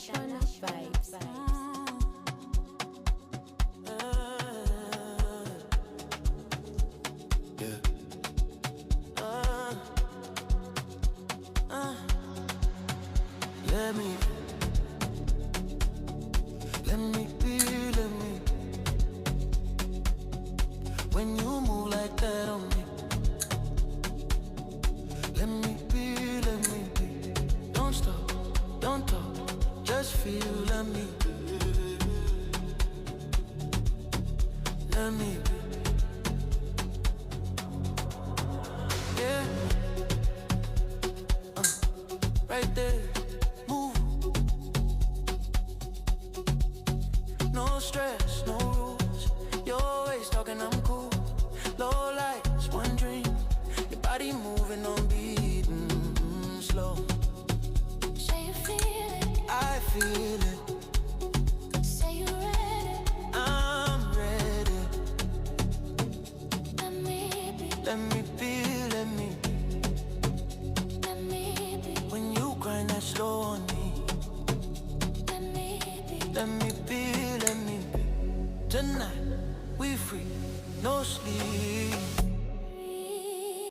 vibes. Let me be. When you move like that on me, let me be. Don't stop, don't talk, just feel. Let me be. Yeah, right there, move. No stress, no rules. You're always talking, I'm cool. Low lights, one dream. Your body moving on beat, slow. Say you feel it. I feel it. Say you're ready. I'm ready. Let me be. Let me be. Let me be. When you grind that slow on me, Let me be. let me be. Tonight we free, no sleep.